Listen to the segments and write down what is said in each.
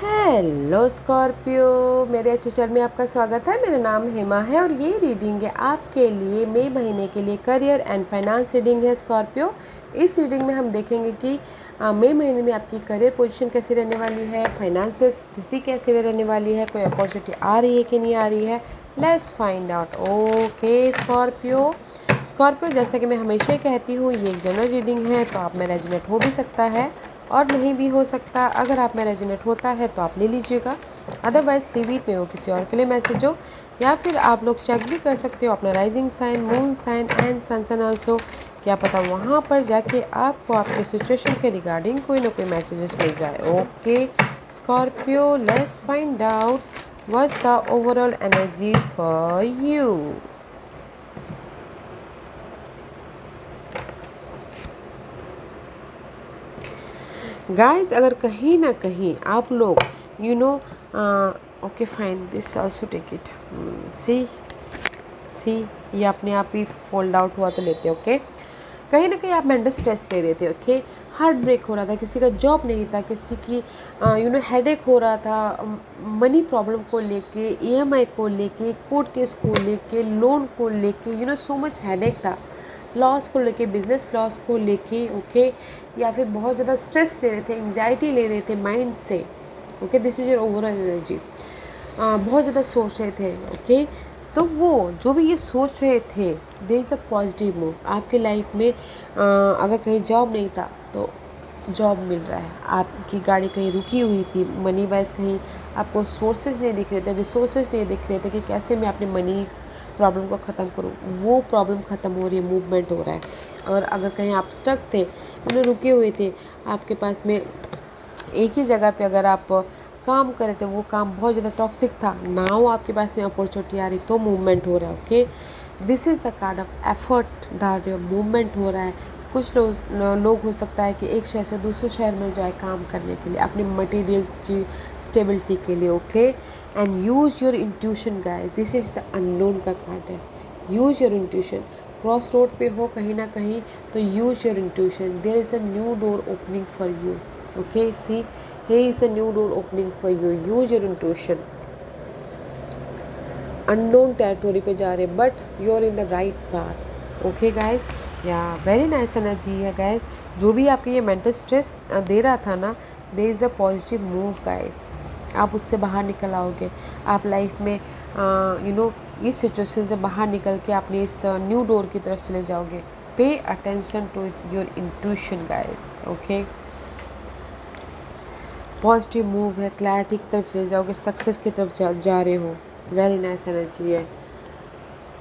Hello Scorpio, मेरे अच्छे channel में आपका स्वागत है। मेरा नाम हेमा है और ये रीडिंग है आपके लिए मई महीने के लिए करियर एंड फाइनेंस रीडिंग है स्कॉर्पियो। इस रीडिंग में हम देखेंगे कि मई महीने में आपकी करियर पोजीशन कैसी रहने वाली है, फाइनेंशियल स्थिति कैसे रहने वाली है, कोई अपॉर्चुनिटी आ रही है कि नहीं आ रही है। Let's find out. Okay Scorpio, जैसा कि मैं हमेशा ही कहती हूँ, ये एक जनरल रीडिंग है, तो आप में रेजोनेट हो भी सकता है और नहीं भी हो सकता। अगर आप में रेजोनेट होता है तो आप ले लीजिएगा, अदरवाइज लीव इट में वो किसी और के लिए मैसेज हो। या फिर आप लोग चेक भी कर सकते हो अपना rising sign, moon sign and sun sign also. क्या पता वहाँ पर जाके आपको आपके सिचुएशन के रिगार्डिंग कोई ना कोई मैसेजेस मिल जाए। Okay Scorpio, let's find out what's the overall energy for you. Guys, अगर कहीं ना कहीं आप लोग okay fine, this also take it, see ये अपने आप ही फोल्ड आउट हुआ तो लेते हैं। ओके, कहीं ना कहीं आप मेंटल स्ट्रेस ले रहे थे। ओके, हार्ट ब्रेक हो रहा था, किसी का जॉब नहीं था, किसी की हेडेक हो रहा था, मनी प्रॉब्लम को लेके, ईएमआई को लेके, कोर्ट केस को लेके, लोन को लेके, सो मच हेडेक था, लॉस को लेके, बिजनेस लॉस को लेके। ओके, या फिर बहुत ज़्यादा स्ट्रेस ले रहे थे, एंजाइटी ले रहे थे माइंड से। Okay, this is your overall energy. बहुत ज़्यादा सोच रहे थे। ओके, तो वो जो भी ये सोच रहे थे, दे इज़ द पॉजिटिव मूव आपके लाइफ में। अगर कहीं जॉब नहीं था तो जॉब मिल रहा है, आपकी गाड़ी कहीं रुकी हुई थी, मनी वाइज कहीं आपको सोर्सेज नहीं दिख रहे थे, रिसोर्सेज नहीं दिख रहे थे कि कैसे मैं अपनी मनी प्रॉब्लम को ख़त्म करूँ, वो प्रॉब्लम ख़त्म हो रही है, मूवमेंट हो रहा है। और अगर कहीं आप स्टक थे, उन्हें रुके हुए थे, आपके पास में एक ही जगह पे अगर आप काम कर रहे थे, वो काम बहुत ज़्यादा टॉक्सिक था, नाउ आपके पास में अपॉर्चुनिटी आ रही तो मूवमेंट हो रहा है। Okay, this is the card of effort डाल रहे हो, मूवमेंट हो रहा है। कुछ लोग हो सकता है कि एक शहर से दूसरे शहर में जाए काम करने के लिए, अपनी मटेरियल की स्टेबिलिटी के लिए। Okay, and use your intuition guys, this is the unknown का कार्ड है। Use your intuition, cross road पे हो कहीं ना कहीं तो use your intuition, there is the new door opening for you. Okay, see, here is the new door opening for you. Use your intuition. Unknown territory पे जा रहे, but you are in the right path. Okay guys, yeah, very nice energy है guys। जो भी आपके ये mental stress दे रहा था ना, there is a positive move guys। आप उससे बाहर निकल आओगे, आप लाइफ में इस सिचुएशन से बाहर निकल के अपने इस न्यू डोर की तरफ चले जाओगे। Pay attention to your intuition guys. Okay, positive move है, क्लैरिटी की तरफ चले जाओगे, सक्सेस की तरफ जा रहे हो। वेरी नाइस एनर्जी है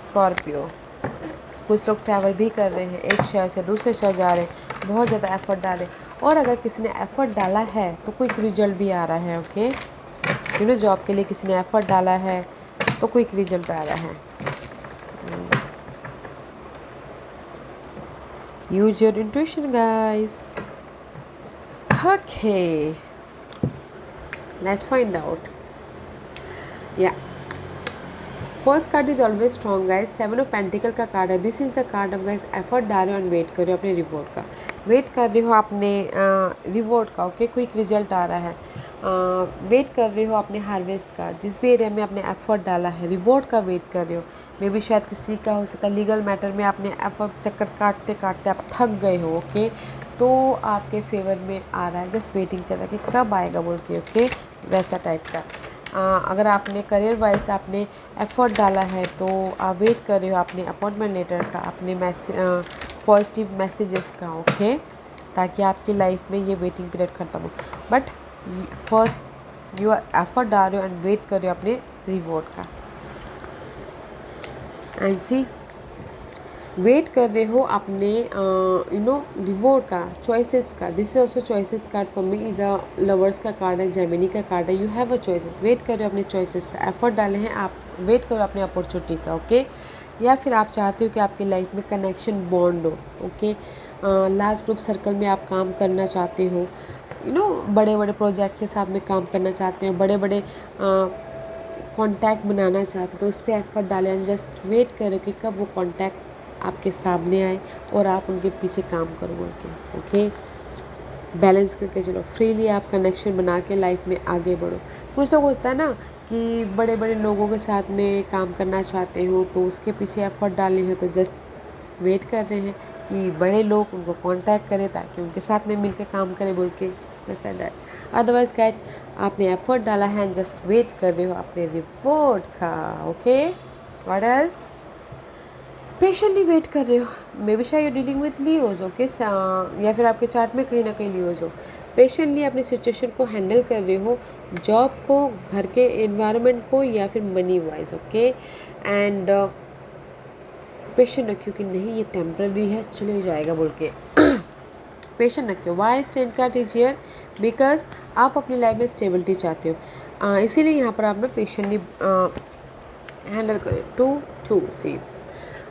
स्कॉर्पियो। कुछ लोग ट्रैवल भी कर रहे हैं, एक शहर से दूसरे शहर जा रहे हैं, बहुत ज़्यादा एफर्ट डाले, और अगर किसी ने एफर्ट डाला है तो कोई रिजल्ट भी आ रहा है। ओके, जॉब के लिए किसी ने एफर्ट डाला है तो कोई रिजल्ट आ रहा है। Use your intuition guys. Okay, let's find out। yeah, first card is always strong guys, 7 of pentacle का कार्ड है। This is the card of guys effort डाल रहे हो एंड वेट कर रहे हो अपने रिवॉर्ड का, वेट कर रहे हो अपने रिवॉर्ड का। ओके, क्विक रिजल्ट आ रहा है, वेट कर रहे हो अपने हार्वेस्ट का, जिस भी एरिया में आपने एफर्ट डाला है रिवॉर्ड का वेट कर रहे हो। मे बी शायद किसी का हो सकता है लीगल मैटर में आपने एफर्ट चक्कर काटते काटते आप थक गए हो। ओके, तो आपके फेवर में आ रहा है, जस्ट वेटिंग चल रहा है कि कब आएगा बोल के। ओके, वैसा टाइप का। अगर आपने करियर वाइज आपने एफर्ट डाला है तो आप वेट कर रहे हो अपने अपॉइंटमेंट लेटर का, अपने पॉजिटिव मैसेजेस का। ओके, ताकि आपकी लाइफ में ये वेटिंग पीरियड ख़त्म हो। बट फर्स्ट यू एफर्ट डाल रहे हो एंड वेट कर रहे हो अपने रिवॉर्ड का। एंड सी, वेट कर रहे हो अपने रिवॉर्ड का, चॉइसेस का। This is also choices card for me, is the lovers का कार्ड है, जेमिनी का कार्ड है। You have a choices, wait कर रहे हो अपने चॉइसेस का, एफर्ट डाले हैं आप, वेट करो अपने अपॉर्चुनिटी का। ओके, या फिर आप चाहते हो कि आपकी लाइफ में कनेक्शन बॉन्ड हो। ओके, लास्ट ग्रुप सर्कल में आप काम करना चाहते हो, बड़े बड़े प्रोजेक्ट के साथ में काम करना चाहते हैं, बड़े बड़े कॉन्टैक्ट बनाना चाहते हो, तो उस पर एफर्ट डालें एंड जस्ट वेट करो कि कब वो कॉन्टैक्ट आपके सामने आए और आप उनके पीछे काम करो बोल के। ओके, बैलेंस करके चलो, फ्रीली आप कनेक्शन बना के लाइफ में आगे बढ़ो। कुछ लोग होता है ना कि बड़े बड़े लोगों के साथ में काम करना चाहते हो तो उसके पीछे एफर्ट डालने हो तो जस्ट वेट कर रहे हैं कि बड़े लोग उनको कांटेक्ट करें ताकि उनके साथ में मिलकर काम करें बोल के, just like that. Otherwise guide आपने एफर्ट डाला है, जस्ट वेट कर रहे हो अपने रिवॉर्ड का। Okay, what else? Patiently wait कर रहे हो। मे बी शायद you dealing with Leos, okay, या फिर आपके चार्ट में कहीं ना कहीं लियोज हो। पेशेंटली अपनी सिचुएशन को हैंडल कर रहे हो, जॉब को, घर के एनवायरनमेंट को, या फिर money wise, okay. And patient रखियो कि नहीं ये टेम्पररी है, चले जाएगा बोल के। पेशेंट रखियो। Why stand card is here? Because आप अपनी लाइफ में स्टेबिलिटी चाहते हो, इसीलिए यहाँ पर आप ना पेशेंटली हैंडल करें। टू सी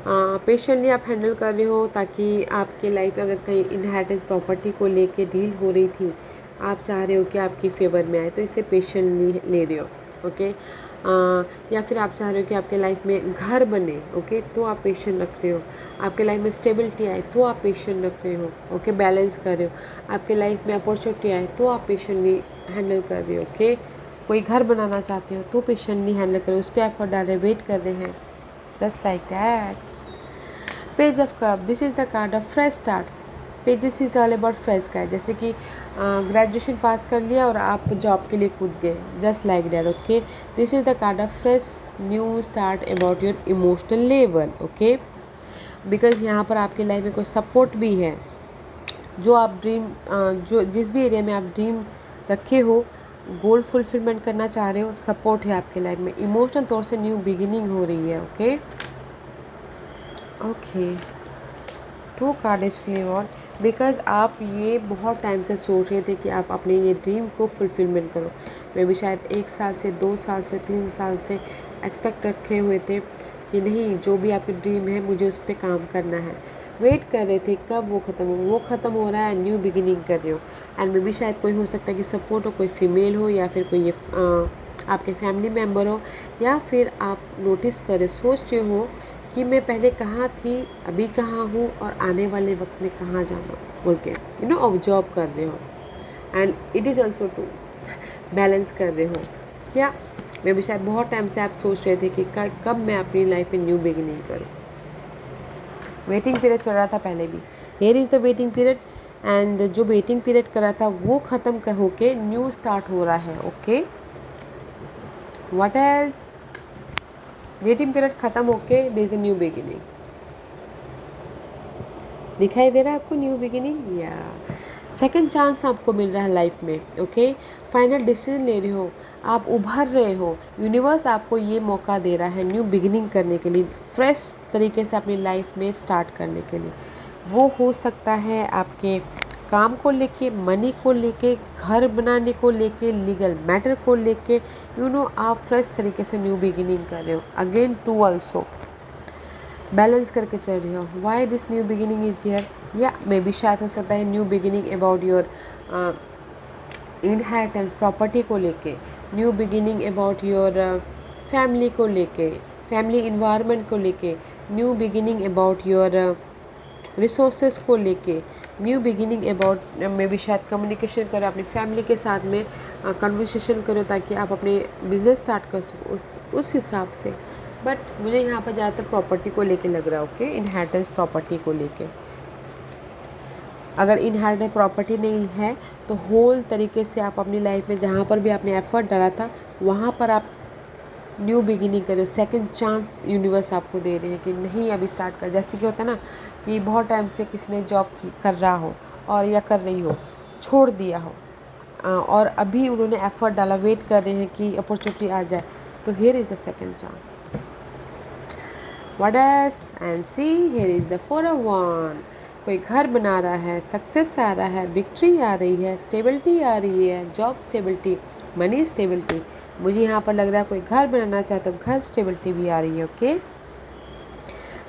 पेशेंटली आप हैंडल कर रहे हो ताकि आपके लाइफ में अगर कहीं इनहेरिटेंस प्रॉपर्टी को लेके डील हो रही थी, आप चाह रहे हो कि आपकी फेवर में आए, तो इसलिए पेशेंटली ले रहे हो, ओके। या फिर आप चाह रहे हो कि आपके लाइफ में घर बने, ओके, तो आप पेशेंट रख रहे हो। आपके लाइफ में स्टेबिलिटी आए तो आप पेशेंट रख रहे हो, ओके, बैलेंस कर रहे हो। आपके लाइफ में अपॉर्चुनिटी आए तो आप पेशेंटली हैंडल कर रहे हो, ओके। कोई घर बनाना चाहते हो तो पेशेंटली हैंडल करो, उस पर एफर्ट डाल रहे, वेट कर रहे हैं, just like that. Page of cup, this is the card of fresh start. Pages is all about fresh का, जैसे कि ग्रेजुएशन पास कर लिया और आप जॉब के लिए कूद गए, just like that, okay. This is the card of fresh new start about your emotional level, okay. Because यहाँ पर आपकी लाइफ में कोई सपोर्ट भी है, जो आप ड्रीम जो जिस भी एरिया में आप ड्रीम रखे हो, गोल फुलफिलमेंट करना चाह रहे हो, सपोर्ट है आपके लाइफ में, इमोशनल तौर से न्यू बिगिनिंग हो रही है, okay. Okay, two card is flavour, because आप ये बहुत टाइम से सोच रहे थे कि आप अपने ये ड्रीम को फुलफिलमेंट करो। मैं भी शायद 1 साल से 2 साल से 3 साल से एक्सपेक्ट रखे हुए थे कि नहीं, जो भी आपकी ड्रीम है मुझे उस पर काम करना है। वेट कर रहे थे कब वो ख़त्म हो, वो ख़त्म हो रहा है, न्यू बिगिनिंग कर रहे हो। एंड मे भी शायद कोई हो सकता है कि सपोर्ट हो, कोई फीमेल हो, या फिर कोई ये आपके फैमिली मेम्बर हो, या फिर आप नोटिस करें, सोच रहे हो कि मैं पहले कहाँ थी, अभी कहाँ हूँ, और आने वाले वक्त में कहाँ जाना बोल के, ऑब्जर्व कर रहे हो। And it is also to balance कर रहे हो। या मैं भी शायद बहुत टाइम से आप सोच रहे थे कि कब मैं अपनी लाइफ में न्यू बिगिनिंग करूँ। वेटिंग पीरियड चल रहा था पहले भी, here is the waiting period, and जो वेटिंग पीरियड कर रहा था वो ख़त्म होके न्यू स्टार्ट हो रहा है, okay. What else? Waiting period ख़त्म होके there is a new beginning. दिखाई दे रहा है आपको न्यू बिगिनिंग? या सेकंड चांस आपको मिल रहा है लाइफ में, ओके। फाइनल डिसीजन ले रहे हो, आप उभर रहे हो, यूनिवर्स आपको ये मौका दे रहा है न्यू बिगिनिंग करने के लिए, फ्रेश तरीके से अपनी लाइफ में स्टार्ट करने के लिए। वो हो सकता है आपके काम को लेके, मनी को लेके, घर बनाने को लेके, लीगल मैटर को लेके, आप फ्रेश तरीके से न्यू बिगिनिंग कर रहे हो। अगेन टू ऑल्सो बैलेंस करके चल रही हो। Why this new beginning is here? या मे बी शायद हो सकता है new beginning about your inheritance property को लेके, new beginning about your family को लेके, फैमिली इन्वायरमेंट को लेके, new beginning about your resources को लेके, new beginning about may be शायद कम्युनिकेशन करो अपनी फैमिली के साथ में, कन्वर्सेशन करो ताकि आप अपने बिजनेस स्टार्ट कर सको उस हिसाब से। बट मुझे यहाँ पर ज़्यादातर प्रॉपर्टी को लेके लग रहा है, ओके, इनहेरिटेंस प्रॉपर्टी को लेके। अगर इनहेरिटेंस प्रॉपर्टी नहीं है तो होल तरीके से आप अपनी लाइफ में जहाँ पर भी आपने एफर्ट डाला था वहाँ पर आप न्यू बिगिनिंग करो। सेकंड चांस यूनिवर्स आपको दे रहे हैं कि नहीं अभी स्टार्ट कर। जैसे कि होता है ना कि बहुत टाइम से किसी ने जॉब कर रहा हो और या कर रही हो, छोड़ दिया हो, और अभी उन्होंने एफर्ट डाला, वेट कर रहे हैं कि अपॉर्चुनिटी आ जाए, तो here is the second chance. What else? And see, here is the 4 of Wands. कोई घर बना रहा है, सक्सेस आ रहा है, विक्ट्री आ रही है, स्टेबिलिटी आ रही है, जॉब स्टेबिलिटी, मनी स्टेबिलिटी। मुझे यहाँ पर लग रहा है कोई घर बनाना चाहता है, घर स्टेबिलिटी भी आ रही है, ओके।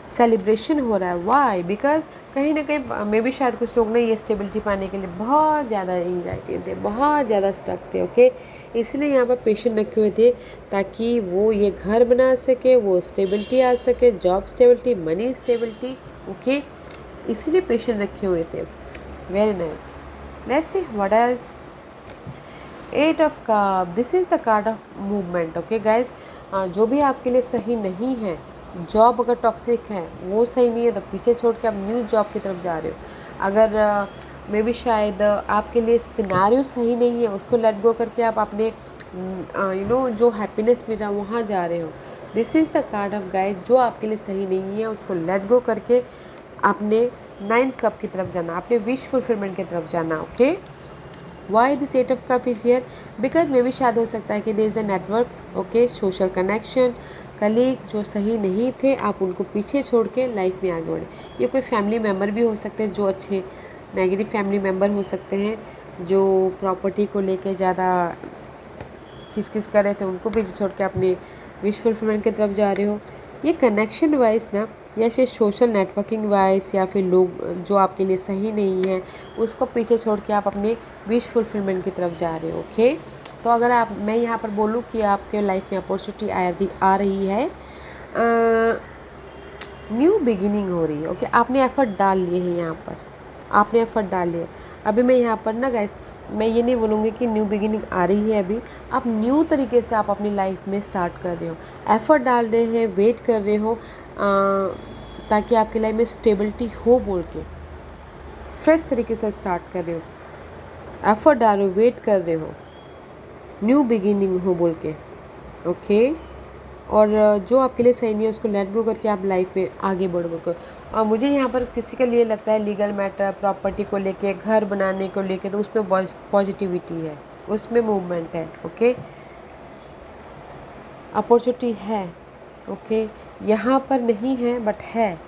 सेलिब्रेशन हो रहा है। वाई? बिकॉज कहीं ना कहीं मे भी शायद कुछ लोग ना ये स्टेबिलिटी पाने के लिए बहुत ज़्यादा एंजाइटी थे, बहुत ज़्यादा स्टक थे, ओके। इसलिए यहाँ पर पेशेंट रखे हुए थे ताकि वो ये घर बना सके, वो स्टेबिलिटी आ सके, job stability, money stability, okay. इसलिए पेशेंट रखे हुए थे। Very nice. Let's see what is eight of cup. This is the card of movement. Okay guys, जो भी आपके लिए सही नहीं है, जॉब अगर टॉक्सिक है, वो सही नहीं है, तो पीछे छोड़ के आप न्यू जॉब की तरफ जा रहे हो। अगर मे बी शायद आपके लिए सिनेरियो सही नहीं है, उसको लेट गो करके आप अपने जो हैप्पीनेस मिल रहा है वहाँ जा रहे हो। This is the card of guys, जो आपके लिए सही नहीं है उसको लेट गो करके अपने 9th कप की तरफ जाना, अपने विश फुलफिलमेंट की तरफ जाना। Okay, why this eight of cup is here? Because maybe शायद हो सकता है कि there is the network, okay, social connection, colleague जो सही नहीं थे, आप उनको पीछे छोड़ के लाइफ में आगे बढ़े। ये कोई फैमिली मेम्बर भी हो सकते हैं, जो अच्छे नेगेटिव फैमिली मेम्बर हो सकते हैं, जो प्रॉपर्टी को लेके ज़्यादा किस कर रहे थे, उनको पीछे छोड़ के अपने विश फुलफिलमेंट की तरफ जा रहे हो। ये कनेक्शन वाइज ना, या फिर सोशल नेटवर्किंग वाइज, या फिर लोग जो आपके लिए सही नहीं है उसको पीछे छोड़ के आप अपने विश फुलफिलमेंट की तरफ जा रहे हो। ओके, तो अगर मैं यहाँ पर बोलूँ कि आपके लाइफ में अपॉर्चुनिटी आ रही है, न्यू बिगिनिंग हो रही है। ओके, आपने एफर्ट डाल लिए हैं, यहाँ पर आपने एफर्ट डाल लिए। अभी मैं यहाँ पर ना गाइस, मैं ये नहीं बोलूँगी कि न्यू बिगिनिंग आ रही है, अभी आप न्यू तरीके से आप अपनी लाइफ में स्टार्ट कर रहे हो, एफर्ट डाल रहे हैं, वेट कर रहे हो, ताकि आपकी लाइफ में स्टेबिलिटी हो बोल के फ्रेश तरीके से स्टार्ट कर रहे हो, एफर्ट डाल रहे हो, वेट कर रहे हो, न्यू बिगिनिंग हो बोल के। ओके, और जो आपके लिए सही नहीं है उसको लेट गो करके आप लाइफ में आगे बढ़ो। और मुझे यहाँ पर किसी के लिए लगता है लीगल मैटर, प्रॉपर्टी को लेके, घर बनाने को लेके, तो उसमें पॉजिटिविटी है, उसमें मूवमेंट है। ओके, अपॉर्चुनिटी है। ओके, यहाँ पर नहीं है बट है,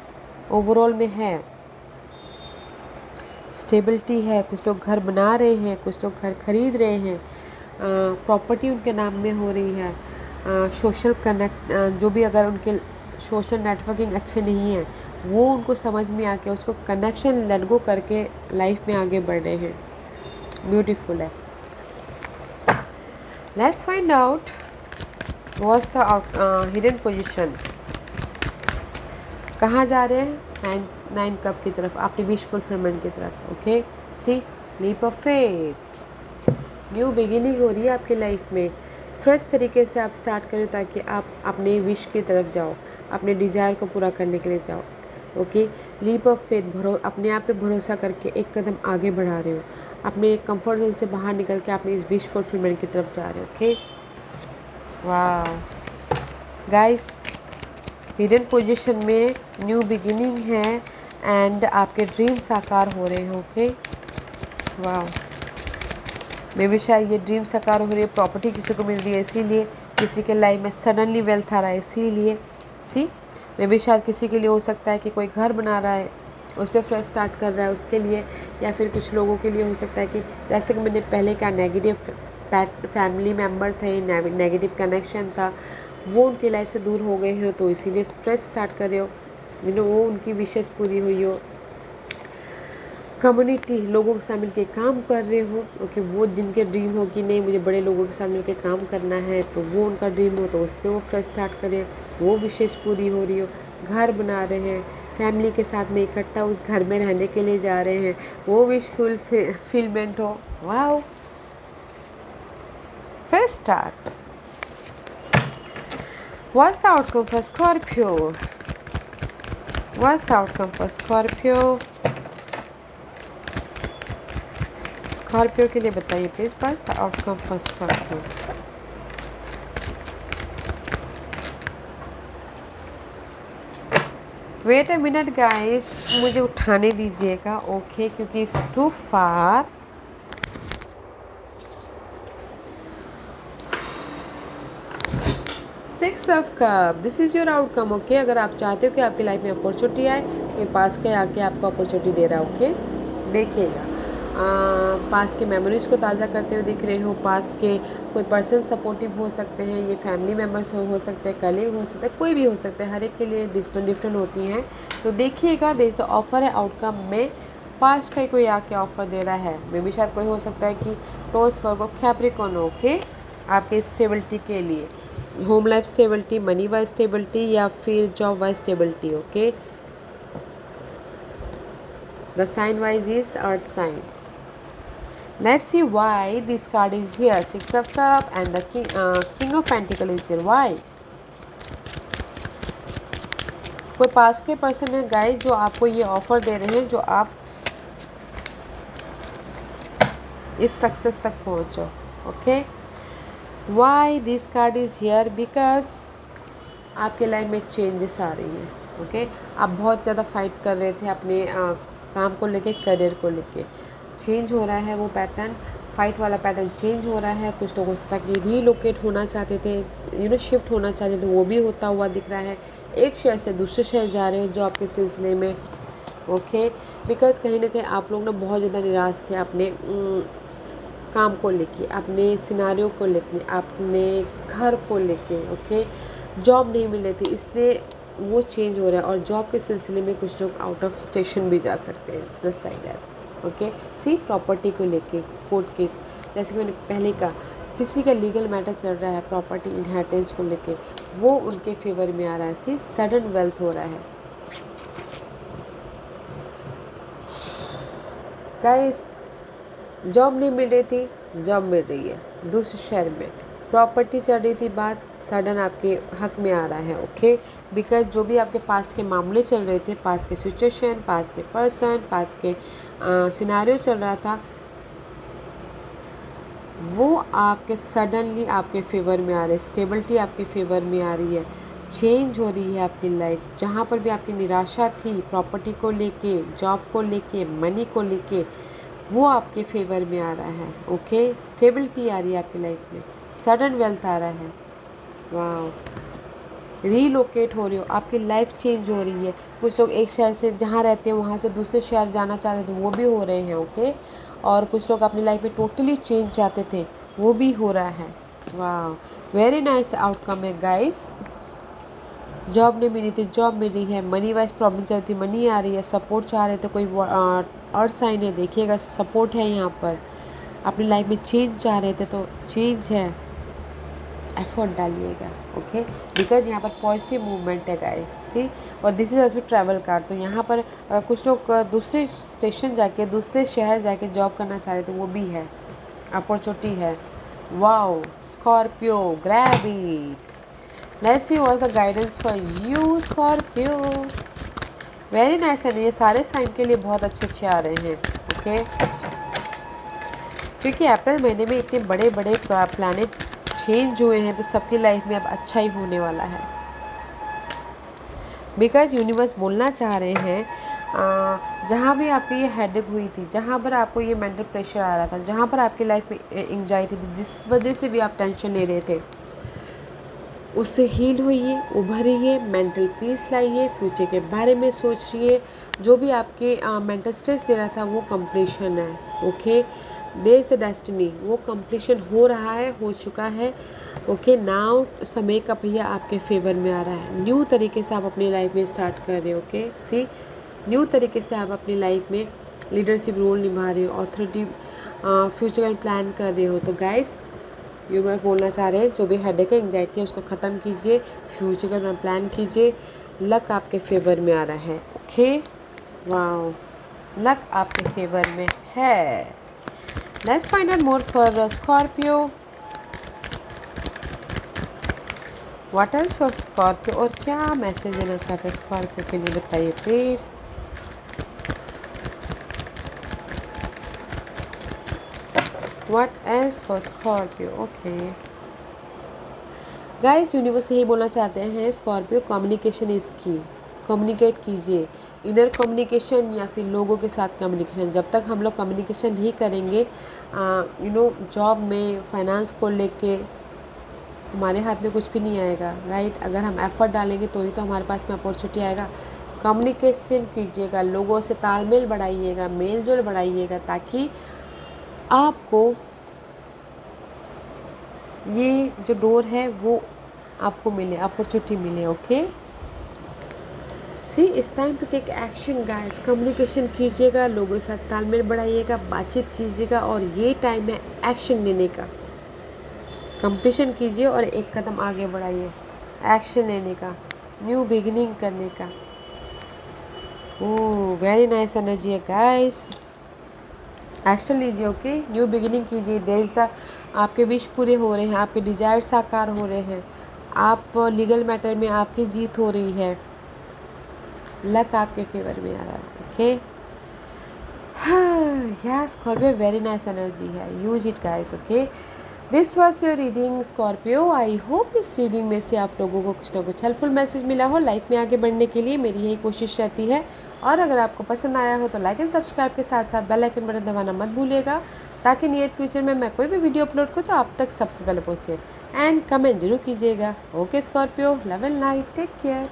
ओवरऑल में है, स्टेबिलिटी है। कुछ लोग घर बना रहे हैं, कुछ लोग घर खरीद रहे हैं, प्रॉपर्टी उनके नाम में हो रही है, सोशल कनेक्ट, जो भी अगर उनके सोशल नेटवर्किंग अच्छे नहीं हैं, वो उनको समझ में आके उसको कनेक्शन लेट गो करके लाइफ में आगे बढ़ रहे हैं। ब्यूटीफुल है। Let's find out what's the hidden position. कहाँ जा रहे हैं? 9 कप की तरफ, अपनी विश फुलफिलमेंट की तरफ। Okay, see, leap of faith, new beginning हो रही है आपकी लाइफ में। फ्रेश तरीके से आप स्टार्ट करें ताकि आप अपने विश की तरफ जाओ, अपने डिज़ायर को पूरा करने के लिए जाओ। ओके, लीप ऑफ फेथ, अपने आप पे भरोसा करके एक कदम आगे बढ़ा रहे हो, अपने कंफर्ट जोन से बाहर निकल के अपने इस विश फुलफिलमेंट की तरफ जा रहे हो। ओके, वाह गाइस, हिडन पोजीशन में न्यू बिगिनिंग है एंड आपके ड्रीम साकार हो रहे हैं। ओके, वाह, मे भी शायद ये ड्रीम साकार हो रही है, प्रॉपर्टी किसी को मिल रही है इसीलिए, किसी के लाइफ में सडनली वेल्थ आ रहा है इसीलिए। सी, मे भी शायद किसी के लिए हो सकता है कि कोई घर बना रहा है, उस पर फ्रेश स्टार्ट कर रहा है उसके लिए, या फिर कुछ लोगों के लिए हो सकता है कि जैसे कि मैंने पहले कहा, नेगेटिव फैमिली मेम्बर थे, नेगेटिव कनेक्शन था, वो उनकी लाइफ से दूर हो गए हो, तो इसीलिए फ्रेश स्टार्ट कर रहे हो, वो उनकी विशेष पूरी हुई हो, कम्युनिटी लोगों के साथ मिलकर काम कर रहे हो। ओके, वो जिनके ड्रीम हो कि नहीं मुझे बड़े लोगों के साथ मिलकर काम करना है, तो वो उनका ड्रीम हो तो उस पर वो फ्रेश स्टार्ट करें, वो विशेष पूरी हो रही हो, घर बना रहे हैं, फैमिली के साथ में इकट्ठा उस घर में रहने के लिए जा रहे हैं, वो विश फुलफिलमेंट हो। Wow, fresh start. What's the outcome for Scorpio? What's the outcome for Scorpio? Scorpio के लिए बताइए प्लीज, बस the outcome for Scorpio. Wait a minute guys, मुझे उठाने दीजिएगा। ओके, क्योंकि it's too far. Six of cup, this is your outcome. Okay, अगर आप चाहते हो कि आपकी लाइफ में अपॉर्चुनिटी आए, ये पास के आके आपको अपॉर्चुनिटी दे रहा है। ओके, देखिएगा, पास्ट के मेमोरीज़ को ताज़ा करते हुए दिख रहे हो, पास्ट के कोई पर्सन सपोर्टिव हो सकते हैं, ये फैमिली मेम्बर्स हो सकते हैं, कलीग हो सकते हैं, कोई भी हो सकता है, हर एक के लिए डिफरेंट होती हैं। तो देखिएगा, देयर इज़ द ऑफर है आउटकम में, पास्ट का ही कोई आके ऑफर दे रहा है। मे भी शायद कोई हो सकता है कि टॉरस वर्गो कैप्रिकॉर्न, ओके, आपके स्टेबिलिटी के लिए, home life stability, money wise stability, या फिर job wise stability. Okay, the sign wise is earth sign. Let's see why this card is here. Six of Cups and the King of Pentacles is here. Why? कोई पास के person है guys जो आपको ये offer दे रहे हैं जो आप इस सक्सेस तक पहुंचो. Okay, why this card is here? Because आपके लाइफ में चेंजेस आ रही हैं. ओके, आप बहुत ज़्यादा फाइट कर रहे थे अपने काम को लेके, करियर को लेके. चेंज हो रहा है वो पैटर्न, फाइट वाला पैटर्न चेंज हो रहा है. कुछ लोगों से तक रीलोकेट होना चाहते थे, शिफ्ट होना चाहते थे, वो भी होता हुआ दिख रहा है. एक शहर से दूसरे शहर जा रहे हो जॉब के सिलसिले में. ओके, बिकॉज कहीं ना कहीं आप लोग ना बहुत ज़्यादा निराश थे अपने काम को लेके, अपने सिनारियों को लेके, अपने घर को लेके. ओके, जॉब नहीं मिल रही थी इसलिए वो चेंज हो रहा है. और जॉब के सिलसिले में कुछ लोग आउट ऑफ स्टेशन भी जा सकते हैं, just like that. Okay, see property को लेके कोर्ट केस, जैसे कि मैंने पहले कहा, किसी का लीगल मैटर चल रहा है प्रॉपर्टी इनहेरिटेंस को लेके, वो उनके फेवर में आ रहा है. सी सडन वेल्थ हो रहा है गाइस. जॉब नहीं मिल रही थी, जॉब मिल रही है दूसरे शहर में. प्रॉपर्टी चल रही थी, बात सडन आपके हक में आ रहा है. ओके, बिकॉज जो भी आपके पास्ट के मामले चल रहे थे, पास्ट के सिचुएशन, पास्ट के पर्सन, पास्ट के सिनारियो चल रहा था, वो आपके सडनली आपके फेवर में आ रहे. स्टेबिलिटी आपके फेवर में आ रही है. चेंज हो रही है आपकी लाइफ. जहाँ पर भी आपकी निराशा थी प्रॉपर्टी को लेके, जॉब को लेके, मनी को लेके, वो आपके फेवर में आ रहा है. ओके, स्टेबिलिटी आ रही है आपकी लाइफ में, सडन वेल्थ आ रहा है. वाह, रीलोकेट हो रही हो, आपकी लाइफ चेंज हो रही है. कुछ लोग एक शहर से जहाँ रहते हैं वहाँ से दूसरे शहर जाना चाहते थे, वो भी हो रहे हैं. ओके, और कुछ लोग अपनी लाइफ में टोटली चेंज चाहते थे, वो भी हो रहा है. वाह, वेरी नाइस आउटकम है गाइस. जॉब नहीं मिली थी, जॉब मिल रही है. मनी वाइज प्रॉब्लम चल रही थी, मनी आ रही है. सपोर्ट चाह रहे थे, कोई और साइन है, देखिएगा सपोर्ट है यहाँ पर. अपनी लाइफ में चेंज चाह रहे थे तो चेंज है. एफर्ट डालिएगा. ओके, बिकॉज यहाँ पर पॉजिटिव मूवमेंट है गाइस. सी, और this is also travel card. तो यहाँ पर कुछ लोग दूसरे स्टेशन जाके, दूसरे शहर जाके जॉब करना चाह रहे थे, वो भी है, अपॉर्चुनिटी है. Wow, Scorpio, grab it. Let's see what the guidance for you Scorpio. Very nice है. ये सारे साइन के लिए बहुत अच्छे आ रहे हैं. ओके, क्योंकि अप्रैल महीने में इतने बड़े बड़े प्लैनेट चेंज हुए हैं तो सबकी लाइफ में अब अच्छा ही होने वाला है. बिकॉज यूनिवर्स बोलना चाह रहे हैं, जहाँ भी आपकी ये हेडेक हुई थी, जहाँ पर आपको ये मेंटल प्रेशर आ रहा था, जहाँ पर आपकी लाइफ में एंजाइटी थी, जिस वजह से भी आप टेंशन ले रहे थे, उससे हील होइए, उभरिए, मेंटल पीस लाइए, फ्यूचर के बारे में सोचिए. जो भी आपके मेंटल स्ट्रेस दे रहा था वो कंप्लीशन है. Okay, there is a destiny, वो कंप्लीशन हो रहा है, हो चुका है. ओके, नाउ समय का पहिया आपके फेवर में आ रहा है. न्यू तरीके से आप अपनी लाइफ में स्टार्ट कर रहे हो. ओके, सी, न्यू तरीके से आप अपनी लाइफ में लीडरशिप रोल निभा रहे हो, ऑथोरिटी, फ्यूचर का प्लान कर रहे हो. तो गाइस, यूनिवर्स बोलना चाह रहे हैं, जो भी हेडेक है, एंजाइटी है, उसको ख़त्म कीजिए, फ्यूचर का प्लान कीजिए. लक आपके फेवर में आ रहा है. ओके, वाओ, लक आपके फेवर में है. Let's find out more for Scorpio. What else for Scorpio, और क्या मैसेज देना चाहते हैं स्कॉर्पियो के लिए, बताइए please. What else for Scorpio. Okay guys, universe यही बोलना चाहते हैं, स्कॉर्पियो कम्युनिकेशन इज़ की. कम्युनिकेट कीजिए, इनर कम्युनिकेशन या फिर लोगों के साथ कम्युनिकेशन. जब तक हम लोग कम्युनिकेशन नहीं करेंगे, जॉब में, फाइनेंस को लेके हमारे हाथ में कुछ भी नहीं आएगा. राइट, अगर हम एफर्ट डालेंगे तो ही तो हमारे पास में अपॉर्चुनिटी आएगा. कम्युनिकेशन कीजिएगा, लोगों से तालमेल बढ़ाइएगा, मेल जोल बढ़ाइएगा, ताकि आपको ये जो डोर है वो आपको मिले, अपॉर्चुनिटी मिले. Okay, see, it's time to take action guys. Communication कीजिएगा, लोगों के साथ तालमेल बढ़ाइएगा, बातचीत कीजिएगा, और ये टाइम है एक्शन लेने का. कंप्लीशन कीजिए और एक कदम आगे बढ़ाइए, एक्शन लेने का, न्यू बिगिनिंग करने का. ओह, वेरी नाइस एनर्जी है गाइस. एक्शन लीजिए, ओके। न्यू बिगिनिंग कीजिए। देयर इज़ द, आपके विश पूरे हो रहे हैं, आपके डिजायर साकार हो रहे हैं, आप लीगल मैटर में आपकी जीत हो रही है, लक आपके फेवर में आ रहा है, ओके। या स्कॉर्पियो वेरी नाइस एनर्जी है, use it guys, okay. This was your reading Scorpio. I hope इस रीडिंग में से आप लोगों को कुछ ना कुछ हेल्पफुल मैसेज मिला हो। लाइफ में आगे बढ़ने के लिए मेरी यही कोशिश रहती है। और अगर आपको पसंद आया हो तो लाइक एंड सब्सक्राइब के साथ साथ बेल आइकन बटन दबाना मत भूलिएगा, ताकि नियर फ्यूचर में मैं कोई भी वीडियो अपलोड करूँ तो आप तक सबसे पहले पहुँचे। एंड कमेंट जरूर कीजिएगा। Okay Scorpio, love and light, take care.